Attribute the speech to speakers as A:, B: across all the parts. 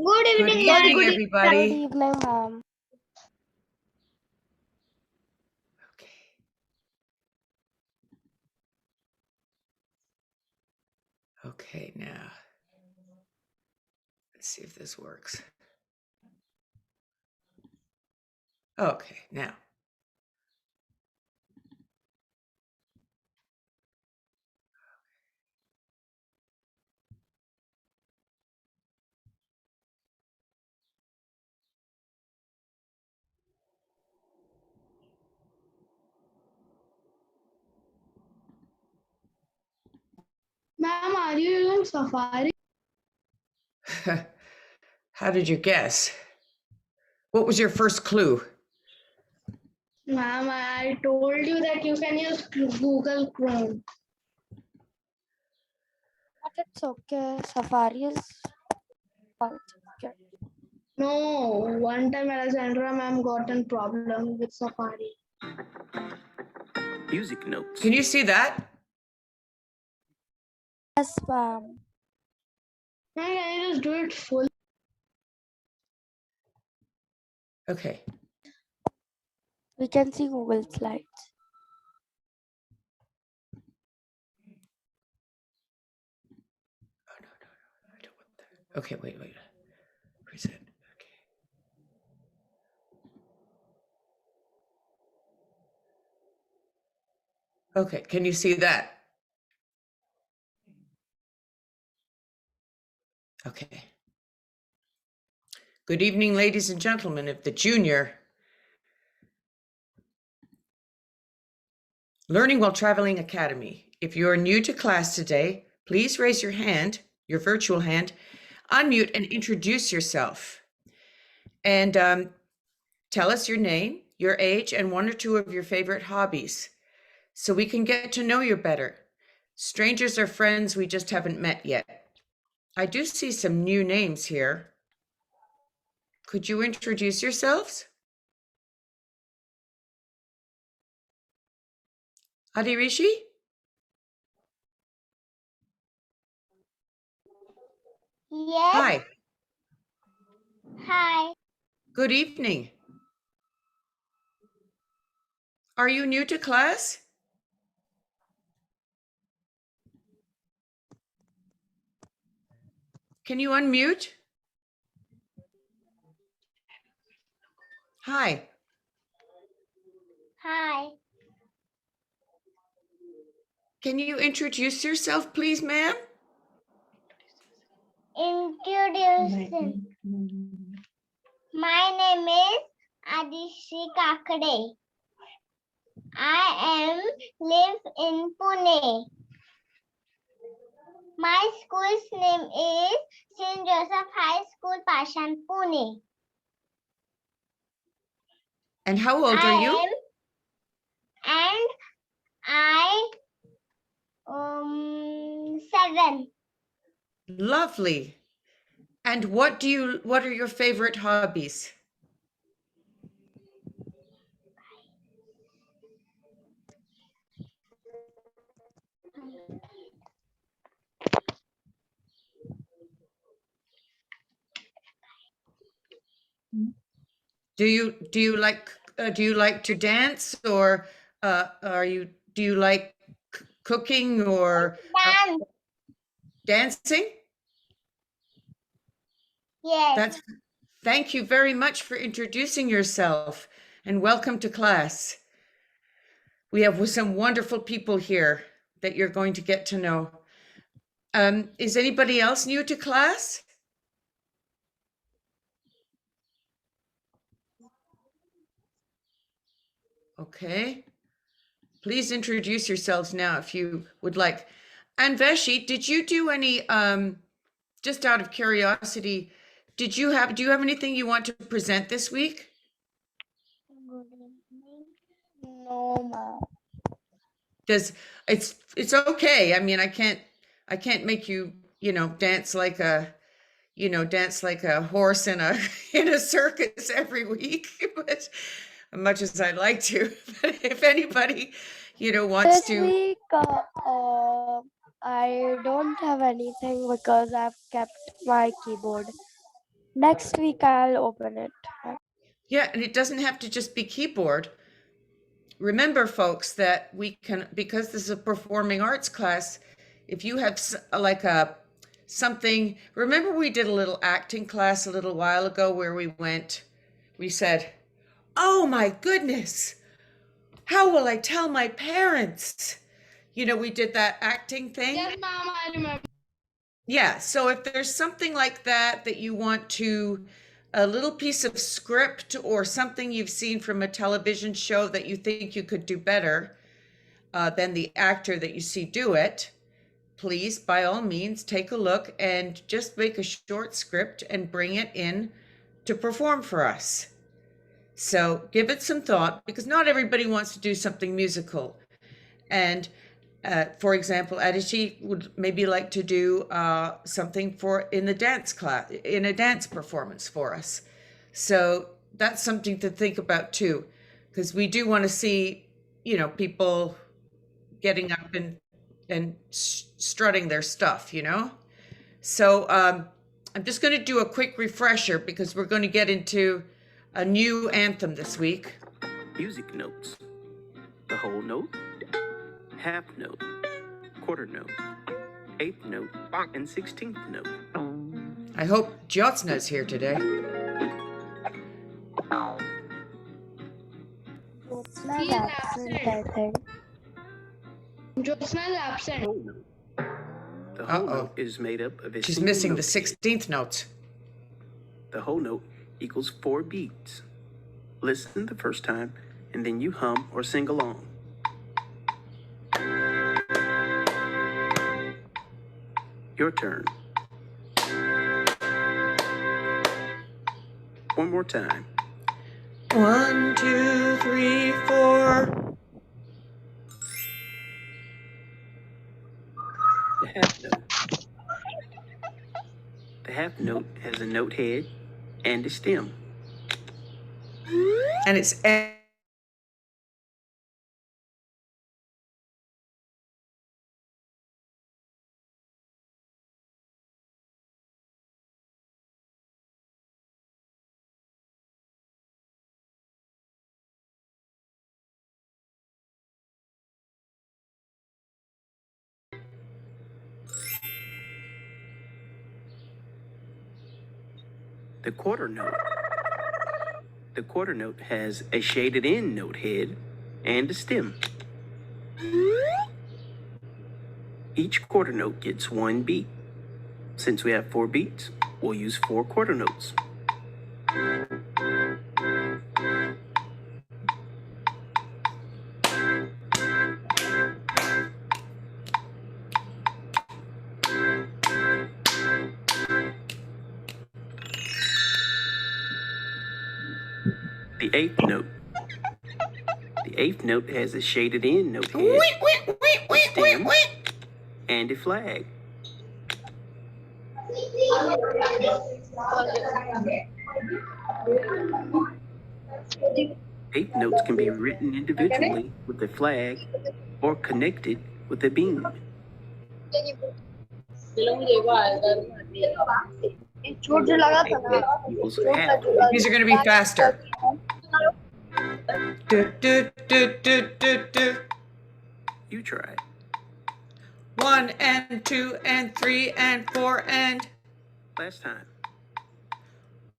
A: Good evening,
B: Good
A: ma'am.
B: evening,
C: Good
B: everybody.
C: evening, ma'am.
B: Okay, now let's see if this works. Okay, now.
A: Ma'am, are you using Safari?
B: How did you guess? What was your first clue?
A: Ma'am, I told you that you can use Google Chrome.
C: But it's okay. Safari is okay.
A: No, one time Alexandra ma'am got a problem with Safari.
D: Music notes.
B: Can you see that?
C: Yes, ma'am.
A: Ma'am, can you just do it full?
B: Okay.
C: We can see Google Slides.
B: Oh, no, I don't want that. Okay, wait. Present. Okay, can you see that? Okay. Good evening, ladies and gentlemen of the Junior Learning While Traveling Academy. If you are new to class today, please raise your hand, your virtual hand, unmute and introduce yourself. And tell us your name, your age, and one or two of your favorite hobbies so we can get to know you better. Strangers are friends we just haven't met yet. I do see some new names here. Could you introduce yourselves? Adirishi?
E: Yes.
B: Hi.
E: Hi.
B: Good evening. Are you new to class? Can you unmute? Hi.
E: Hi.
B: Can you introduce yourself, please, ma'am?
E: Introducing. My name is Adishi Kakade. I live in Pune. My school's name is St. Joseph High School, Pashan, Pune.
B: And how old are you?
E: I 7.
B: Lovely. And what are your favorite hobbies? Do you like to dance, or do you like cooking or
E: Dance.
B: dancing?
E: Yes.
B: Thank you very much for introducing yourself, and welcome to class. We have some wonderful people here that you're going to get to know. Is anybody else new to class? Okay. Please introduce yourselves now if you would like. And Veshi, did you do any, just out of curiosity, do you have anything you want to present this week?
C: Good evening. No, ma'am.
B: It's okay. I mean, I can't make you, dance like a horse in a in a circus every week, but as much as I'd like to. But if anybody, wants
C: This
B: to.
C: week, I don't have anything because I've kept my keyboard. Next week I'll open it.
B: Yeah, and it doesn't have to just be keyboard. Remember, folks, that we can, because this is a performing arts class, if you have like something, remember we did a little acting class a little while ago where we said, oh my goodness, how will I tell my parents? You know, we did that acting thing.
A: Yes, ma'am, I remember.
B: Yeah, so if there's something like that that you want to, a little piece of script or something you've seen from a television show that you think you could do better than the actor that you see do it, please, by all means, take a look and just make a short script and bring it in to perform for us. So give it some thought, because not everybody wants to do something musical. And for example, Adichie would maybe like to do something in the dance class, in a dance performance for us. So that's something to think about too, because we do want to see, you know, people getting up and strutting their stuff, you know. So I'm just going to do a quick refresher because we're going to get into a new anthem this week.
D: Music notes: the whole note, half note, quarter note, eighth note, and 16th note.
B: I hope Jyotsna is here today.
C: Jyotsna
A: She
C: is
A: is
C: absent, I
A: absent.
C: think.
A: Jyotsna is absent.
D: Whole note. The whole
B: Uh-oh.
D: note is made up of a
B: She's
D: single
B: missing the
D: note.
B: 16th notes.
D: The whole note equals 4 beats. Listen the first time, and then you hum or sing along. Your turn. One more time.
B: 1, 2, 3, 4.
D: The half note. The half note has a note head and a stem.
B: And it's
D: The quarter note. The quarter note has a shaded in note head and a stem. Each quarter note gets 1 beat. Since we have 4 beats, we'll use 4 quarter notes. The eighth note. The eighth note has a shaded in note head, a stem, and a flag. Eighth notes can be written individually with a flag or connected with a beam. Equals half.
B: these are going to be faster. Do, do, do, do, do, do.
D: You try.
B: 1 and 2 and 3 and 4 and
D: Last time.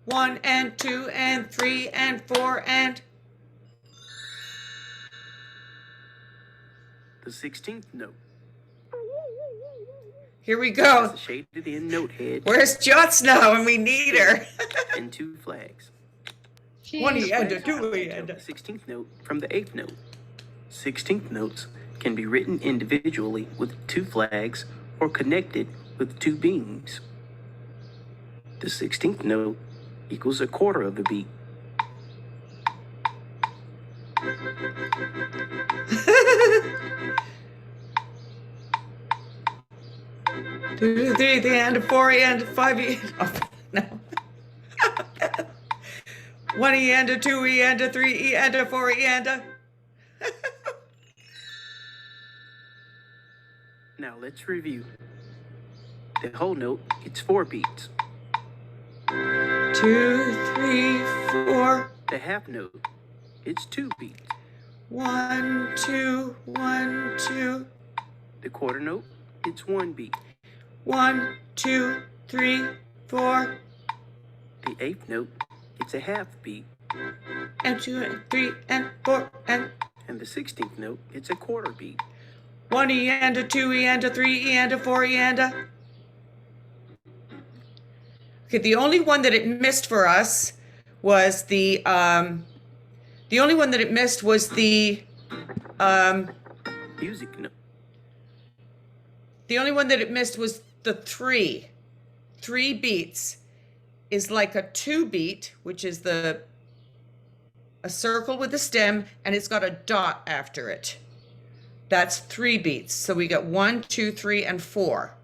B: 1 and 2 and 3 and 4 and
D: The 16th note
B: here we
D: has
B: go.
D: a shaded in note head
B: Where's Jyotsna when we need her?
D: and 2 flags.
A: She
B: 1
A: is
B: and a
D: Until
B: 2
D: the
B: and a
D: 16th note from the 8th note. 16th notes can be written individually with 2 flags or connected with 2 beams. The 16th note equals a quarter of the beat.
B: Two, 3 and a 4 and a 5 oh, no. 1 and a 2 and a 3 and a 4 and a
D: Now let's review. The whole note gets 4 beats.
B: 2, 3, 4.
D: The half note, it's 2 beats.
B: 1, 2, 1, 2.
D: The quarter note, it's 1 beat.
B: 1, 2, 3, 4.
D: The eighth note, it's a half beat.
B: And 2, and 3, and 4, and
D: And the 16th note, it's a quarter beat.
B: 1 E and a 2 E and a 3 E and a 4 E and a. Okay, the only one that it missed for us was the only one that it missed was the
D: Music note.
B: The only one that it missed was the 3. 3 beats is like a 2 beat, which is a circle with a stem, and it's got a dot after it. That's 3 beats. So we got 1, 2, 3, and 4,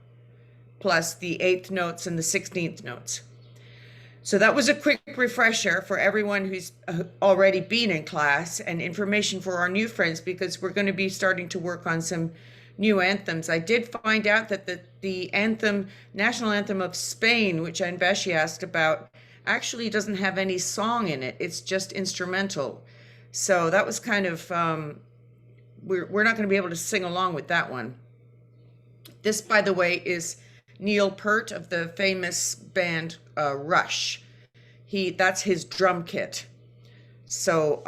B: plus the 8th notes and the 16th notes. So that was a quick refresher for everyone who's already been in class, and information for our new friends, because we're going to be starting to work on some new anthems. I did find out that the anthem, national anthem of Spain, which Anveshi asked about, actually doesn't have any song in it. It's just instrumental. So that was kind of, we're not going to be able to sing along with that one. This, by the way, is Neil Peart of the famous band Rush. That's his drum kit. So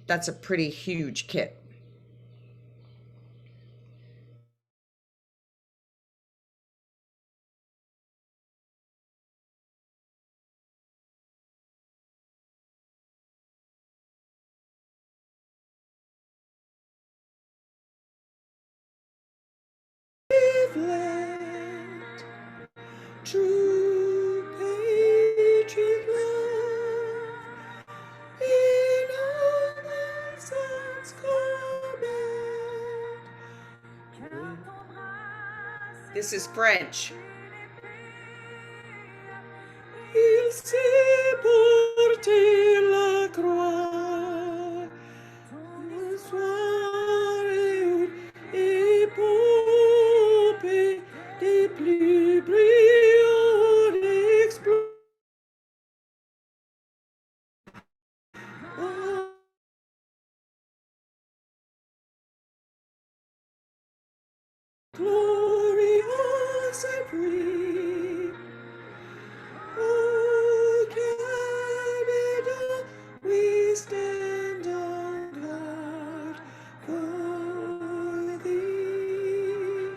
B: that's a pretty huge kit. True patriot love in all nations common. This is French. Il s'est porté la croix, le soir épopée des plus brillants exploits. Glorious and free. Oh, Canada, we stand on guard for thee.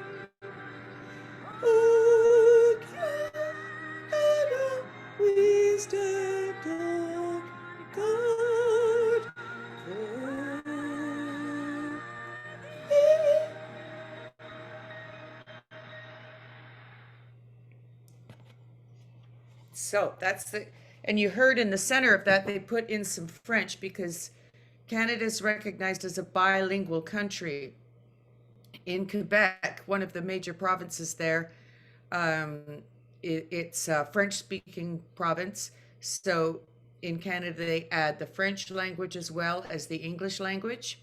B: Oh, Canada, we stand on guard for thee. So that's and you heard in the center of that, they put in some French because Canada is recognized as a bilingual country. In Quebec, one of the major provinces there, it's a French-speaking province. So in Canada, they add the French language as well as the English language.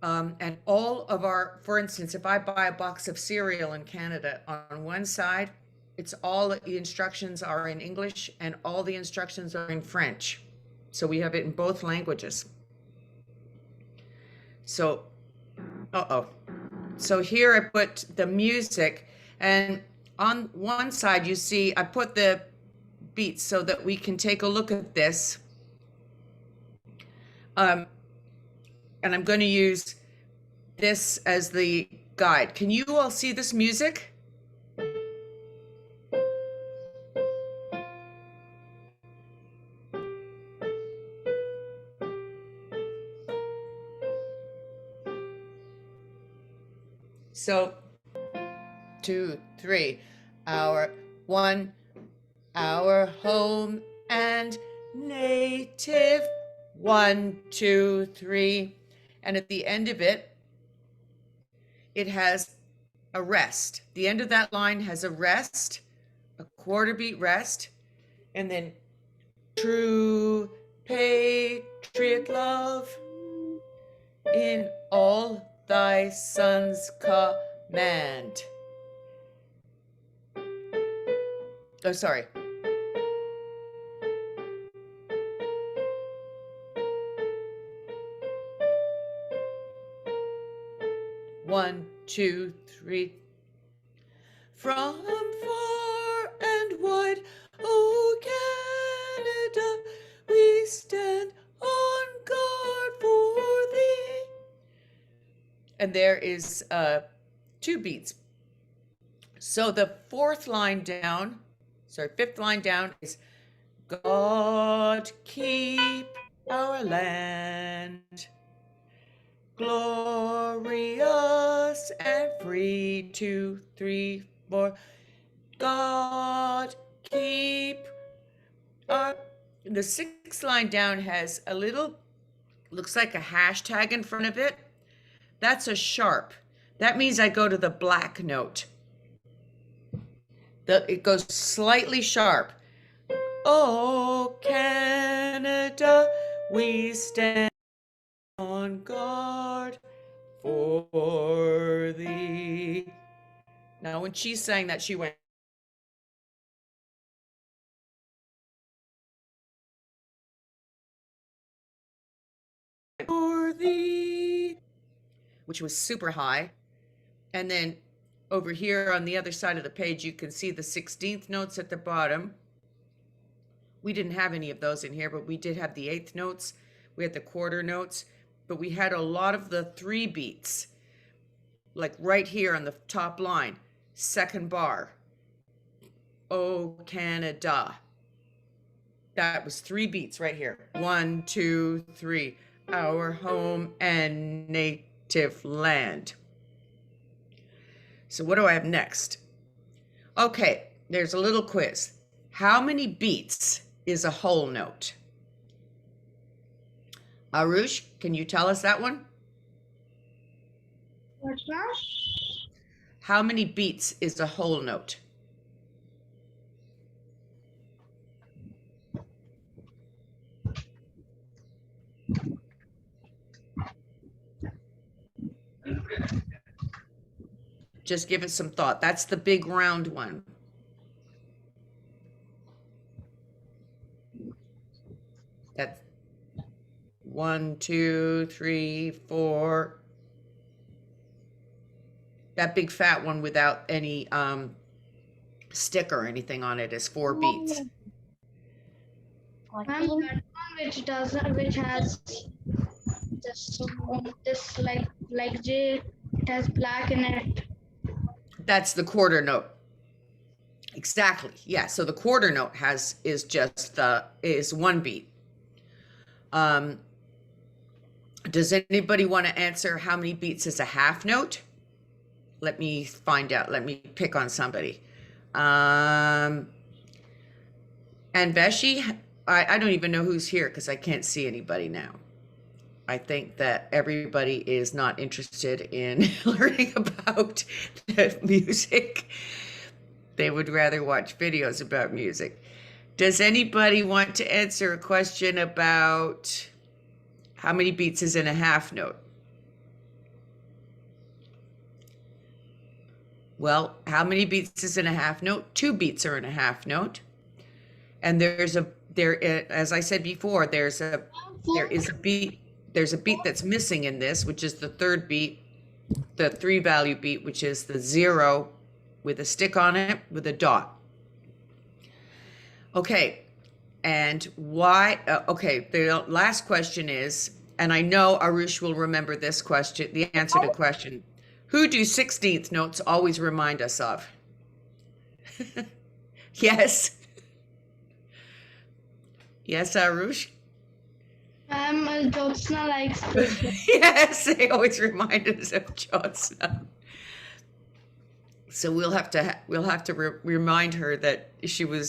B: And all of for instance, if I buy a box of cereal in Canada, on one side, it's all the instructions are in English and all the instructions are in French. So we have it in both languages. So, so here I put the music, and on one side you see I put the beats so that we can take a look at this. And I'm going to use this as the guide. Can you all see this music? So 2, 3, our home and native, 1, 2, 3, and at the end of it, it has a rest. The end of that line has a rest, a quarter beat rest, and then true patriot love in all thy sons command. Oh, sorry. two, three. From far and wide, oh Canada, we stand on guard for thee. And there is 2 beats. So the fifth line down is God keep our land glorious and free. 2, 3, 4. God keep our. The 6th line down has a little, looks like a hashtag in front of it. That's a sharp. That means I go to the black note. It goes slightly sharp. Oh, Canada, we stand on guard for thee. Now, when she sang that, she went for thee, which was super high. And then over here on the other side of the page, you can see the 16th notes at the bottom. We didn't have any of those in here, but we did have the 8th notes. We had the quarter notes, but we had a lot of the 3 beats, like right here on the top line, 2nd bar. Oh, Canada. That was 3 beats right here. 1, 2, 3. Our home and native land. So what do I have next? Okay, there's a little quiz. How many beats is a whole note? Arush, can you tell us that one?
A: What's that?
B: How many beats is a whole note? Just give it some thought. That's the big round one. That's 1, 2, 3, 4. That big fat one without any stick or anything on it is 4 beats.
A: Ma'am, that one which has this like J, it has black in it.
B: That's the quarter note. Exactly. Yeah. So the quarter note is 1 beat. Does anybody want to answer how many beats is a half note? Let me find out. Let me pick on somebody. And Beshi, I don't even know who's here because I can't see anybody now. I think that everybody is not interested in learning about the music. They would rather watch videos about music. Does anybody want to answer a question about how many beats is in a half note? Well, how many beats is in a half note? 2 beats are in a half note. And as I said before, there is a beat that's missing in this, which is the 3rd beat, the 3 value beat, which is the 0 with a stick on it with a dot. Okay. And why? Okay. The last question is, and I know Arush will remember this question, the answer to the question. Who do 16th notes always remind us of? Yes. Yes, Arush?
A: Jyotsna likes this.
B: Yes, they always remind us of Jyotsna. So we'll have to remind her that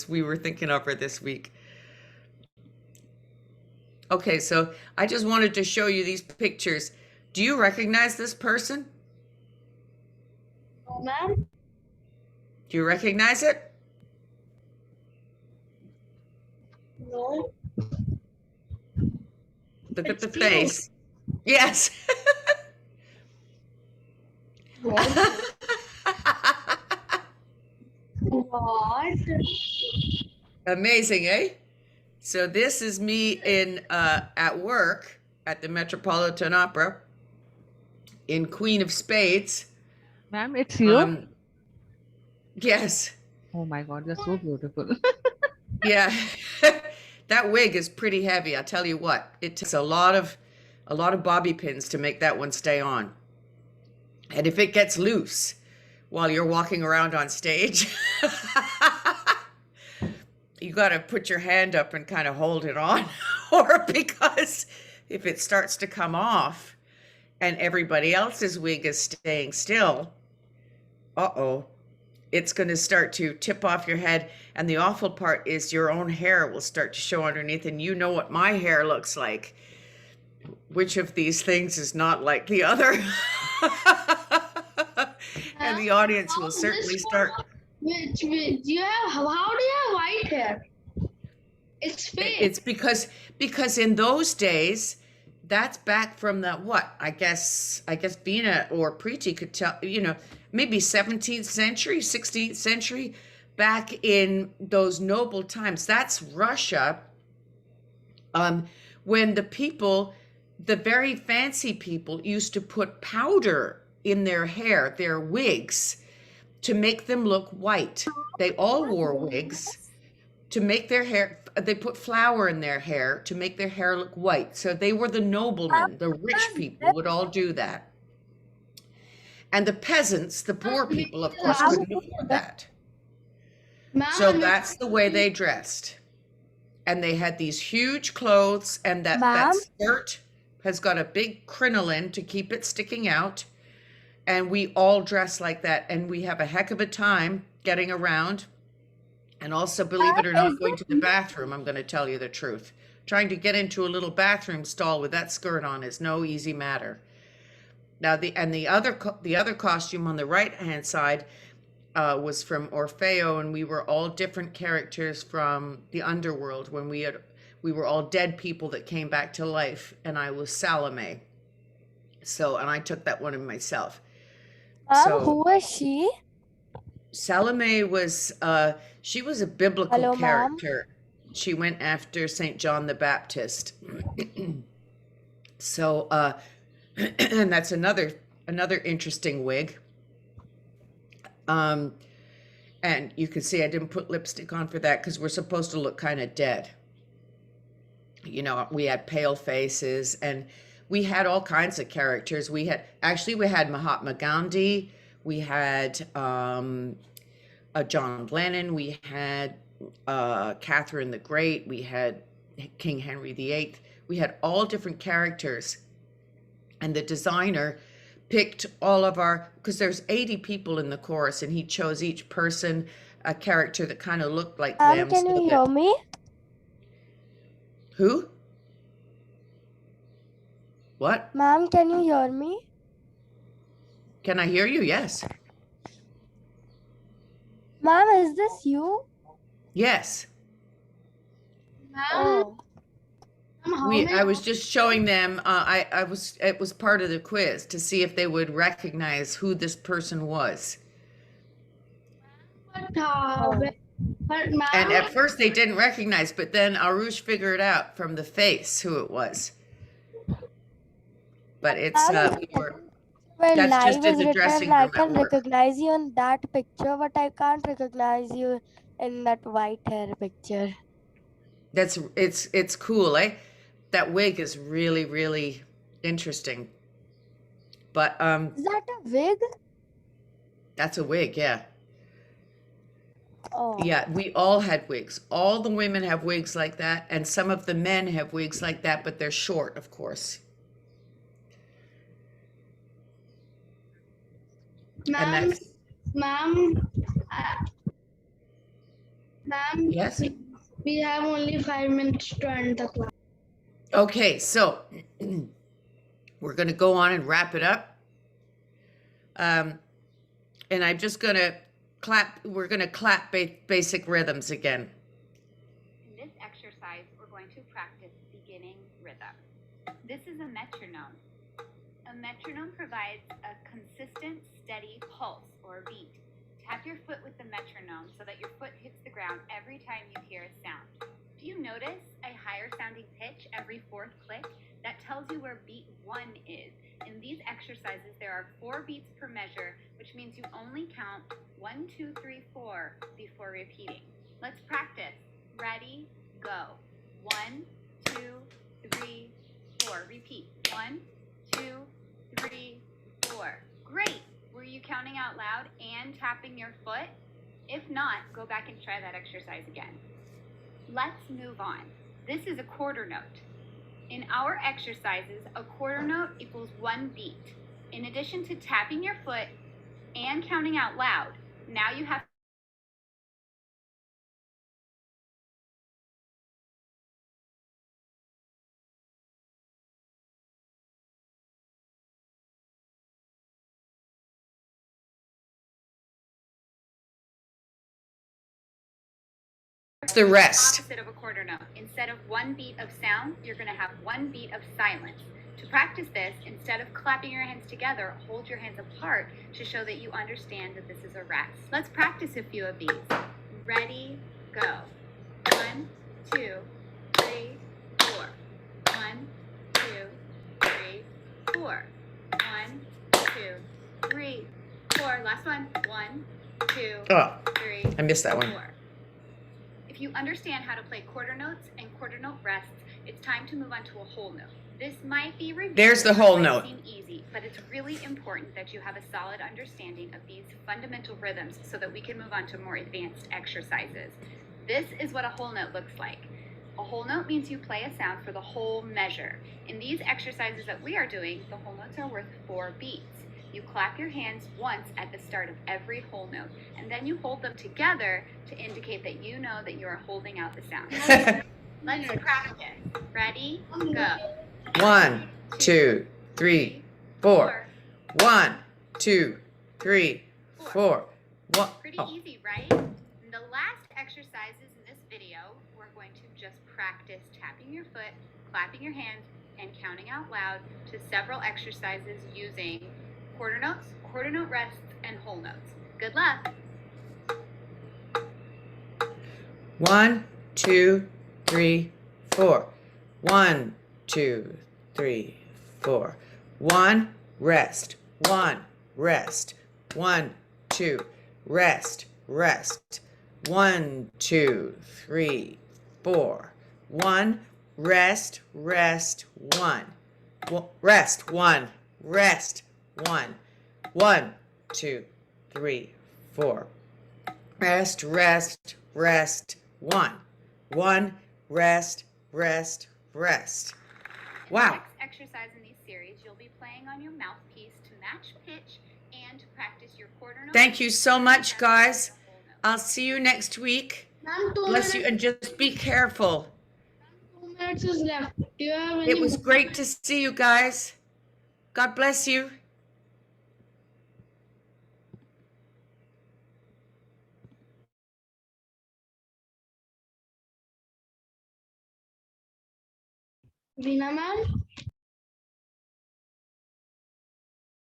B: we were thinking of her this week. Okay, so I just wanted to show you these pictures. Do you recognize this person?
A: Oh, ma'am.
B: Do you recognize it?
A: No.
B: Look at
A: It's
B: the
A: cute.
B: face. Yes.
A: What?
B: Amazing, eh? So this is me at work at the Metropolitan Opera in Queen of Spades.
F: Ma'am, it's you?
B: Yes.
F: Oh my God, you're so beautiful.
B: Yeah. That wig is pretty heavy. I'll tell you what, it takes a lot of bobby pins to make that one stay on. And if it gets loose while you're walking around on stage, you got to put your hand up and kind of hold it on, or because if it starts to come off and everybody else's wig is staying still, uh-oh, it's going to start to tip off your head. And the awful part is your own hair will start to show underneath, and you know what my hair looks like. Which of these things is not like the other? And the audience will certainly start.
A: Which do you have? How do you have white hair? It's fake.
B: It's because in those days, that's back from the what? I guess Bina or Preeti could tell, maybe 17th century, 16th century, back in those noble times. That's Russia. When the very fancy people used to put powder in their hair, their wigs, to make them look white. They all wore wigs to make their hair, they put flour in their hair to make their hair look white. So they were the noblemen, the rich people would all do that. And the peasants, the poor people, of course, couldn't afford that. So that's the way they dressed. And they had these huge clothes, and that skirt has got a big crinoline to keep it sticking out. And we all dress like that, and we have a heck of a time getting around. And also, believe it or not, going to the bathroom, I'm going to tell you the truth. Trying to get into a little bathroom stall with that skirt on is no easy matter. Now, the other costume on the right-hand side was from Orfeo, and we were all different characters from the underworld when we were all dead people that came back to life, and I was Salome. So, and I took that one in myself.
C: Who was she?
B: Salome was she was a biblical
C: Hello,
B: character. She went after Saint John the Baptist. So and that's another interesting wig. And you can see I didn't put lipstick on for that because we're supposed to look kind of dead. We had pale faces, and we had all kinds of characters. We had Mahatma Gandhi. We had John Lennon. We had Catherine the Great. We had King Henry VIII. We had all different characters. And the designer picked all of because there's 80 people in the chorus, and he chose each person a character that kind of looked like them.
C: Can you hear me?
B: Who? What?
C: Ma'am, can you hear me?
B: Can I hear you? Yes.
C: Ma'am, is this you?
B: Yes.
C: Oh.
B: I was just showing them. It was part of the quiz to see if they would recognize who this person was. And at first they didn't recognize, but then Arush figured out from the face who it was. But it's that's just in the dressing room.
C: I can recognize you in that picture, but I can't recognize you in that white hair picture.
B: It's cool, eh? That wig is really, really interesting. But
C: is that a wig?
B: That's a wig, yeah.
C: Oh.
B: Yeah, we all had wigs. All the women have wigs like that, and some of the men have wigs like that, but they're short, of course.
A: Ma'am,
B: yes?
A: We have only 5 minutes to end the class.
B: Okay, so we're going to go on and wrap it up. And I'm just going to we're going to clap basic rhythms again.
G: In this exercise, we're going to practice beginning rhythm. This is a metronome. A metronome provides a consistent, steady pulse or beat. Tap your foot with the metronome so that your foot hits the ground every time you hear a sound. Do you notice a higher sounding pitch every fourth click? That tells you where beat 1 is. In these exercises, there are 4 beats per measure, which means you only count 1, 2, 3, 4 before repeating. Let's practice. Ready, go. 1, 2, 3, 4. Repeat. 1, 2, 3, 4. Great. Were you counting out loud and tapping your foot? If not, go back and try that exercise again. Let's move on. This is a quarter note. In our exercises, a quarter note equals 1 beat. In addition to tapping your foot and counting out loud, now you have
B: the rest.
G: opposite of a quarter note. Instead of 1 beat of sound, you're going to have 1 beat of silence. To practice this, instead of clapping your hands together, hold your hands apart to show that you understand that this is a rest. Let's practice a few of these. Ready, go. 1, 2, 3, 4. 1, 2, 3, 4. 1, 2, 3, 4. Last one. 1, 2,
B: Oh,
G: 3.
B: I missed that one.
G: 4. If you understand how to play quarter notes and quarter note rests, it's time to move on to a whole note. This might be reviewed.
B: There's the whole
G: might
B: note.
G: seem easy, but it's really important that you have a solid understanding of these fundamental rhythms so that we can move on to more advanced exercises. This is what a whole note looks like. A whole note means you play a sound for the whole measure. In these exercises that we are doing, the whole notes are worth 4 beats. You clap your hands once at the start of every whole note, and then you hold them together to indicate that you know that you are holding out the sound. Let's practice. Ready? Go.
B: 1, 2, 3, 4. 1, 2, 3, 4.
G: Pretty
B: Oh.
G: easy, right? In the last exercises in this video, we're going to just practice tapping your foot, clapping your hands, and counting out loud to several exercises using quarter notes, quarter note rests, and whole notes. Good luck.
B: 1, 2, 3, 4. 1, 2, 3, 4. 1, rest. 1, rest. 1, 2, rest, rest. 1, 2, 3, 4. 1, rest, rest, 1. Rest, 1, rest, 1. 1, 2, 3, 4. Rest, rest, rest, 1. 1, rest, rest, rest.
G: In the
B: Wow.
G: next exercise in these series, you'll be playing on your mouthpiece to match pitch and to practice your quarter notes.
B: Thank you so much,
G: and
B: guys.
G: your whole notes.
B: I'll see you next week.
A: Ma'am, 2
B: Bless you,
A: minutes,
B: and just be careful.
A: 2 minutes is left. Do you have any
B: It was great to see you guys. God bless you.
A: Veena ma'am?